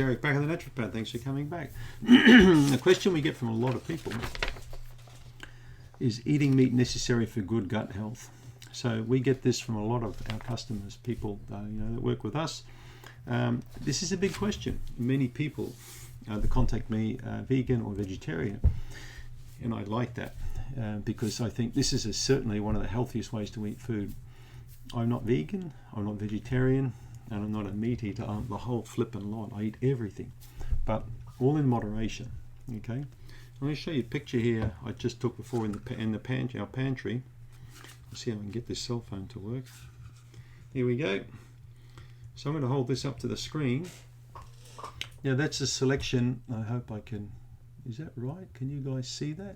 Eric, back in the naturopath. Thanks for coming back. A question we get from a lot of people is eating meat necessary for good gut health? So we get this from a lot of our customers, people that work with us. This is a big question. Many people that contact me are vegan or vegetarian, and I like that because I think this is certainly one of the healthiest ways to eat food. I'm not vegan, I'm not vegetarian, and I'm not a meat eater. I'm the whole flippin' lot. I eat everything, but all in moderation. Okay, I'm going to show you a picture here I just took before in our pantry. Let's see how I can get this cell phone to work. Here we go. So I'm going to hold this up to the screen. Now that's a selection. I hope I can. Is that right? Can you guys see that?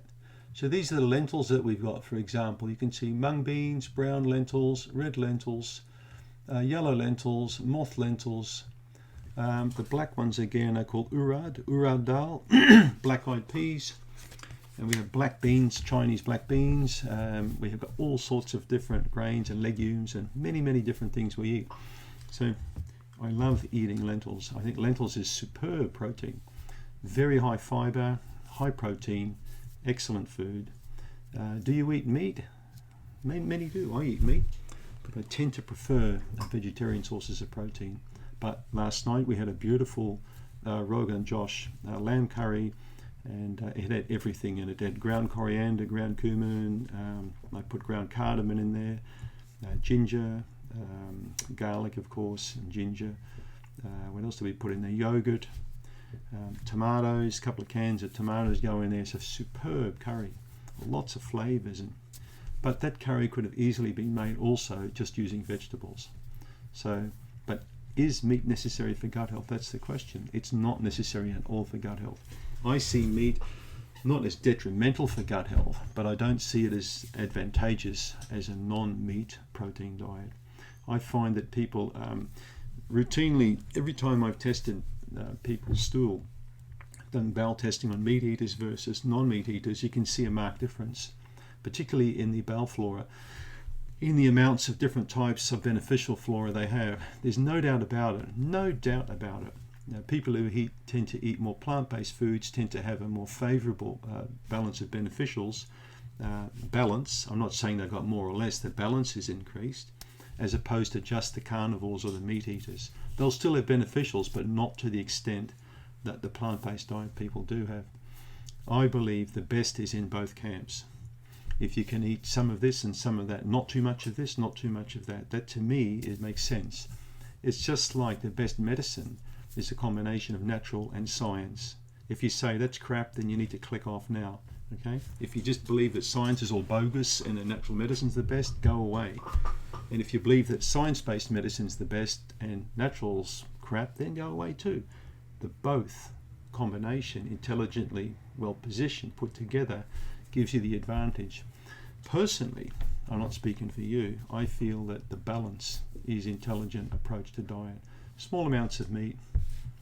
So these are the lentils that we've got. For example, you can see mung beans, brown lentils, red lentils, yellow lentils, moth lentils. The black ones again are called Urad Dal, black-eyed peas, and we have black beans, Chinese black beans. We have got all sorts of different grains and legumes and many different things we eat. So I love eating lentils. I think lentils is superb protein, very high fiber, high protein, excellent food. Do you eat meat? Many do. I eat meat, but I tend to prefer vegetarian sources of protein. But last night we had a beautiful Rogan Josh lamb curry, and it had everything in it. It had ground coriander, ground cumin, I put ground cardamon in there, ginger, garlic of course, and ginger. What else do we put in there? Yogurt, tomatoes, a couple of cans of tomatoes go in there. It's a superb curry, lots of flavors, but that curry could have easily been made also just using vegetables. So, but is meat necessary for gut health? That's the question. It's not necessary at all for gut health. I see meat not as detrimental for gut health, but I don't see it as advantageous as a non-meat protein diet. I find that people routinely, every time I've tested people's stool, done bowel testing on meat eaters versus non-meat eaters, you can see a marked difference, particularly in the bowel flora, in the amounts of different types of beneficial flora they have. There's no doubt about it. No doubt about it. Now, people who tend to eat more plant-based foods tend to have a more favorable balance of beneficials. Balance, I'm not saying they've got more or less, the balance is increased, as opposed to just the carnivores or the meat eaters. They'll still have beneficials, but not to the extent that the plant-based diet people do have. I believe the best is in both camps. If you can eat some of this and some of that, not too much of this, not too much of that, that to me, it makes sense. It's just like the best medicine is a combination of natural and science. If you say that's crap, then you need to click off now. Okay? If you just believe that science is all bogus and the natural medicine's the best, go away. And if you believe that science-based medicine's the best and natural's crap, then go away too. The both combination, intelligently well positioned, put together, gives you the advantage. Personally, I'm not speaking for you, I feel that the balance is intelligent approach to diet. Small amounts of meat,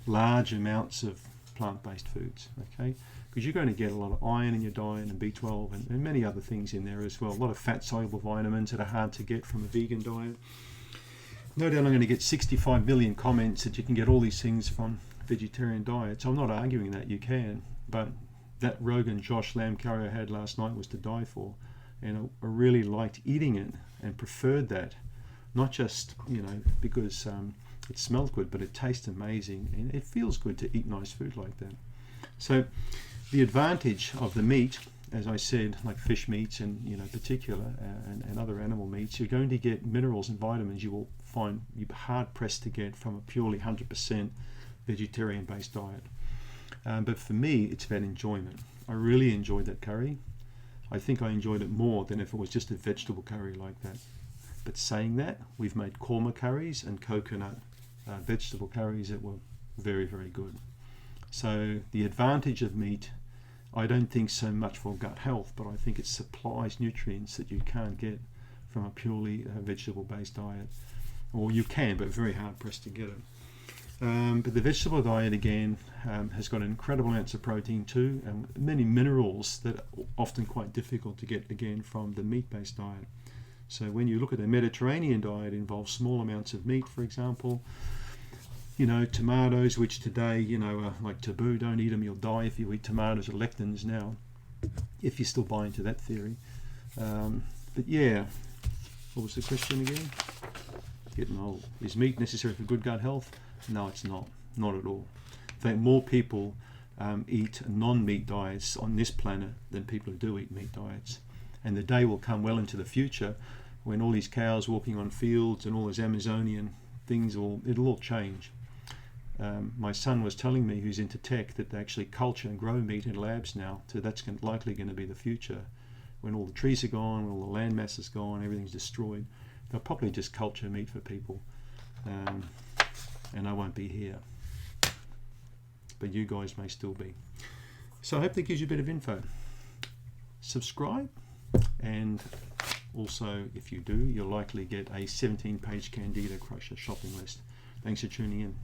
large amounts of plant-based foods, okay? Because you're going to get a lot of iron in your diet and B12 and many other things in there as well. A lot of fat-soluble vitamins that are hard to get from a vegan diet. No doubt I'm going to get 65 million comments that you can get all these things from vegetarian diets. I'm not arguing that you can, but that Rogan Josh lamb curry I had last night was to die for, and I really liked eating it and preferred that, not just because it smells good, but it tastes amazing and it feels good to eat nice food like that. So the advantage of the meat, as I said, like fish meats and particular and other animal meats, you're going to get minerals and vitamins you will find you're hard pressed to get from a purely 100% vegetarian based diet. But for me, it's about enjoyment. I really enjoyed that curry. I think I enjoyed it more than if it was just a vegetable curry like that. But saying that, we've made korma curries and coconut vegetable curries that were very, very good. So the advantage of meat, I don't think so much for gut health, but I think it supplies nutrients that you can't get from a purely vegetable-based diet. Or you can, but very hard pressed to get it. But the vegetable diet again has got incredible amounts of protein too, and many minerals that are often quite difficult to get again from the meat-based diet. So when you look at a Mediterranean diet, it involves small amounts of meat, for example, You know, tomatoes, which today, you know, are like taboo. Don't eat them, you'll die if you eat tomatoes or lectins now, if you still buy into that theory. But yeah, what was the question again? Getting old. Is meat necessary for good gut health? No, it's not. Not at all. In fact, more people eat non-meat diets on this planet than people who do eat meat diets. And the day will come well into the future when all these cows walking on fields and all these Amazonian things, it'll all change. My son was telling me, who's into tech, that they actually culture and grow meat in labs now. So that's likely going to be the future. When all the trees are gone, when all the land mass is gone, everything's destroyed, they'll probably just culture meat for people. And I won't be here. But you guys may still be. So I hope that gives you a bit of info. Subscribe, and also if you do, you'll likely get a 17-page Candida Crusher shopping list. Thanks for tuning in.